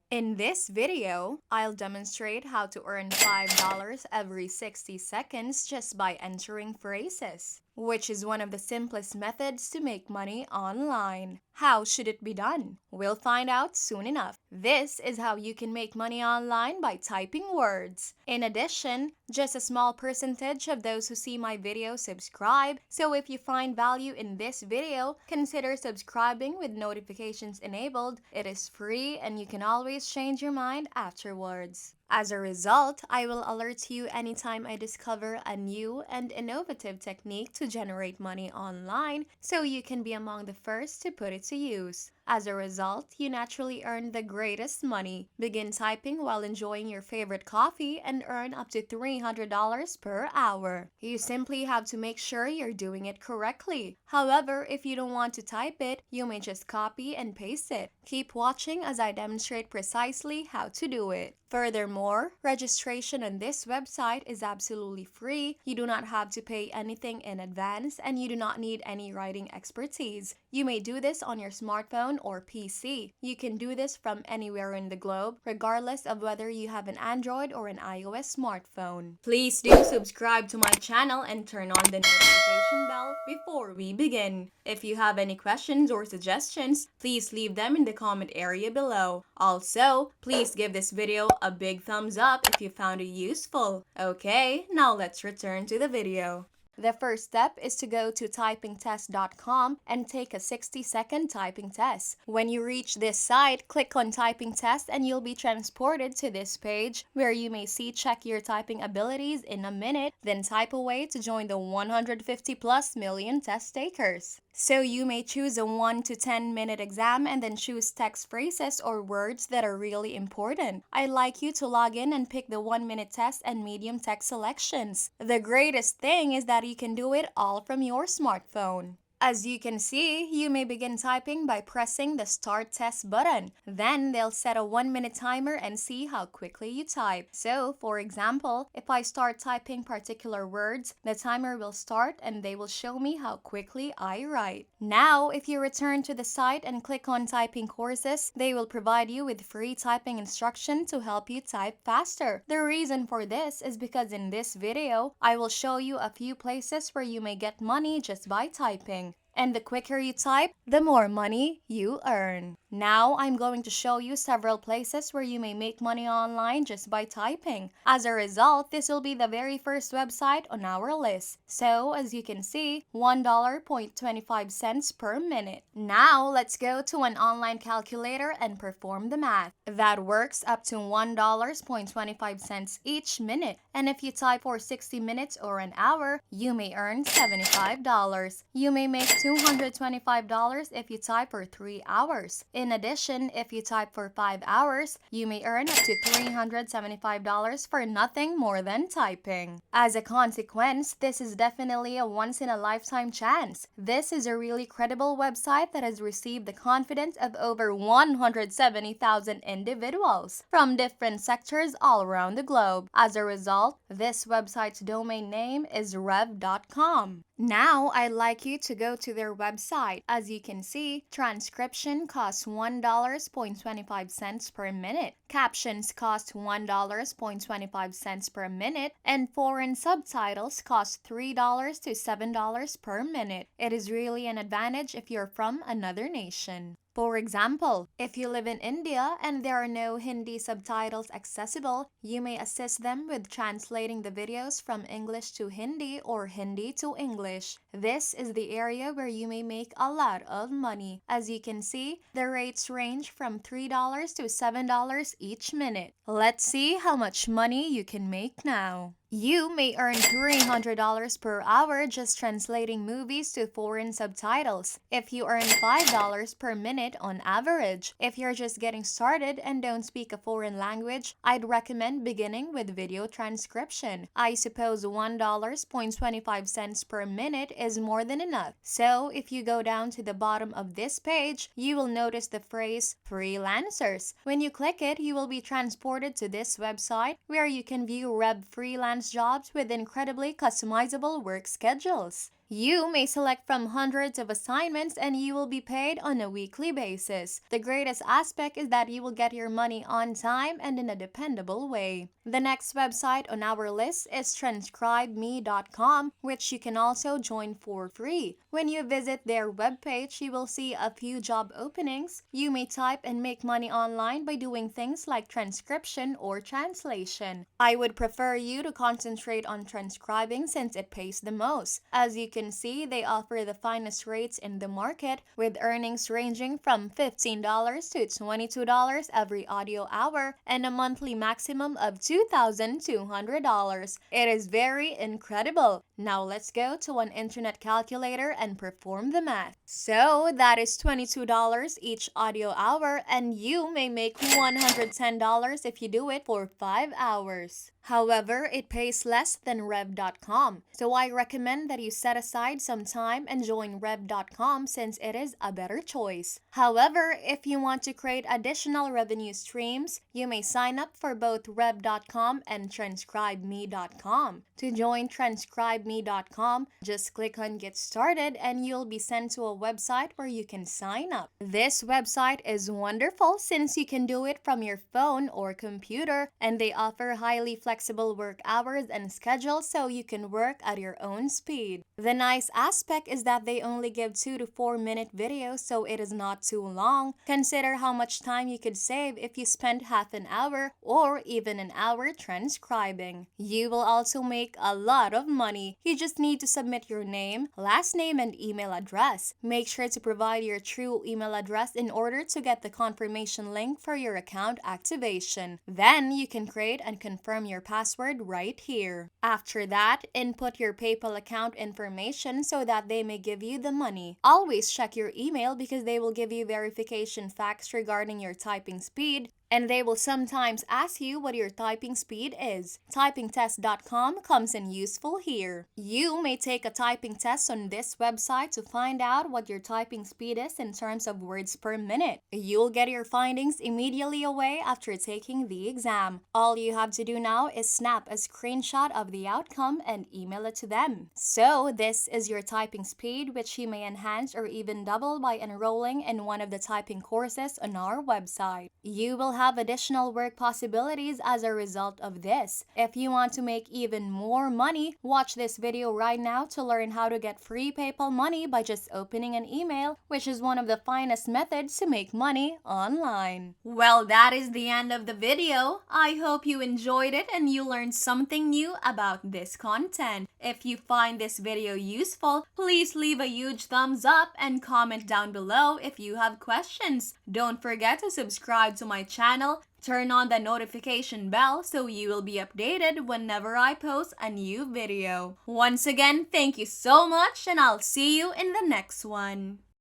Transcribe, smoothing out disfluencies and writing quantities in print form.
In this video, I'll demonstrate how to earn $5 every 60 seconds just by entering phrases, which is one of the simplest methods to make money online. How should it be done? We'll find out soon enough. This is how you can make money online by typing words. In addition, just a small percentage of those who see my video subscribe, so if you find value in this video, consider subscribing with notifications enabled. It is free and you can always change your mind afterwards. As a result, I will alert you anytime I discover a new and innovative technique to generate money online so you can be among the first to put it to use. As a result, you naturally earn the greatest money. Begin typing while enjoying your favorite coffee and earn up to $300 per hour. You simply have to make sure you're doing it correctly. However, if you don't want to type it, you may just copy and paste it. Keep watching as I demonstrate precisely how to do it. Furthermore, registration on this website is absolutely free. You do not have to pay anything in advance and you do not need any writing expertise. You may do this on your smartphone or PC. You can do this from anywhere in the globe, regardless of whether you have an Android or an iOS smartphone. Please do subscribe to my channel and turn on the notification bell before we begin. If you have any questions or suggestions, please leave them in the comment area below. Also, please give this video a big thumbs up if you found it useful. Okay, now let's return to the video. The first step is to go to typingtest.com and take a 60-second typing test. When you reach this site, click on typing test and you'll be transported to this page where you may see check your typing abilities in a minute, then type away to join the 150 plus million test takers. So you may choose a 1 to 10 minute exam and then choose text phrases or words that are really important. I'd like you to log in and pick the 1-minute test and medium text selections. The greatest thing is that you can do it all from your smartphone. As you can see, you may begin typing by pressing the Start Test button. Then they'll set a 1-minute timer and see how quickly you type. So, for example, if I start typing particular words, the timer will start and they will show me how quickly I write. Now, if you return to the site and click on Typing Courses, they will provide you with free typing instruction to help you type faster. The reason for this is because in this video, I will show you a few places where you may get money just by typing. And the quicker you type, the more money you earn. Now, I'm going to show you several places where you may make money online just by typing. As a result, this will be the very first website on our list. So, as you can see, $1.25 per minute. Now, let's go to an online calculator and perform the math. That works up to $1.25 each minute. And if you type for 60 minutes or an hour, you may earn $75. You may make $225 if you type for 3 hours. In addition, if you type for 5 hours, you may earn up to $375 for nothing more than typing. As a consequence, this is definitely a once-in-a-lifetime chance. This is a really credible website that has received the confidence of over 170,000 individuals from different sectors all around the globe. As a result, this website's domain name is rev.com. Now, I'd like you to go to their website. As you can see, transcription costs $1.25 per minute, captions cost $1.25 per minute, and foreign subtitles cost $3 to $7 per minute. It is really an advantage if you're from another nation. For example, if you live in India and there are no Hindi subtitles accessible, you may assist them with translating the videos from English to Hindi or Hindi to English. This is the area where you may make a lot of money. As you can see, the rates range from $3 to $7 each minute. Let's see how much money you can make now. You may earn $300 per hour just translating movies to foreign subtitles if you earn $5 per minute on average. If you're just getting started and don't speak a foreign language, I'd recommend beginning with video transcription. I suppose $1.25 per minute is more than enough. So if you go down to the bottom of this page, you will notice the phrase freelancers. When you click it, you will be transported to this website where you can view Rev freelance jobs with incredibly customizable work schedules. You may select from hundreds of assignments and you will be paid on a weekly basis. The greatest aspect is that you will get your money on time and in a dependable way. The next website on our list is transcribeme.com, which you can also join for free. When you visit their webpage, you will see a few job openings. You may type and make money online by doing things like transcription or translation. I would prefer you to concentrate on transcribing since it pays the most. As you can see, they offer the finest rates in the market, with earnings ranging from $15 to $22 every audio hour and a monthly maximum of $2,200. It is very incredible. Now let's go to an internet calculator and perform the math. So that is $22 each audio hour, and you may make $110 if you do it for 5 hours. However, it pays less than Rev.com, so I recommend that you set aside some time and join Rev.com since it is a better choice. However, if you want to create additional revenue streams, you may sign up for both Rev.com and TranscribeMe.com. To join TranscribeMe.com, just click on Get Started and you'll be sent to a website where you can sign up. This website is wonderful since you can do it from your phone or computer, and they offer highly flexible work hours and schedules so you can work at your own speed. The nice aspect is that they only give 2 to 4 minute videos, so it is not too long. Consider how much time you could save if you spend half an hour or even an hour transcribing. You will also make a lot of money. You just need to submit your name, last name, and email address. Make sure to provide your true email address in order to get the confirmation link for your account activation. Then you can create and confirm your password right here. After that, input your PayPal account information so that they may give you the money. Always check your email because they will give you verification facts regarding your typing speed, and they will sometimes ask you what your typing speed is. Typingtest.com comes in useful here. You may take a typing test on this website to find out what your typing speed is in terms of words per minute. You'll get your findings immediately away after taking the exam. All you have to do now is snap a screenshot of the outcome and email it to them. So this is your typing speed, which you may enhance or even double by enrolling in one of the typing courses on our website. You will have additional work possibilities as a result of this. If you want to make even more money, watch this video right now to learn how to get free PayPal money by just opening an email, which is one of the finest methods to make money online. Well, that is the end of the video. I hope you enjoyed it and you learned something new about this content. If you find this video useful, please leave a huge thumbs up and comment down below if you have questions. Don't forget to subscribe to my channel, turn on the notification bell so you will be updated whenever I post a new video. Once again, thank you so much and I'll see you in the next one.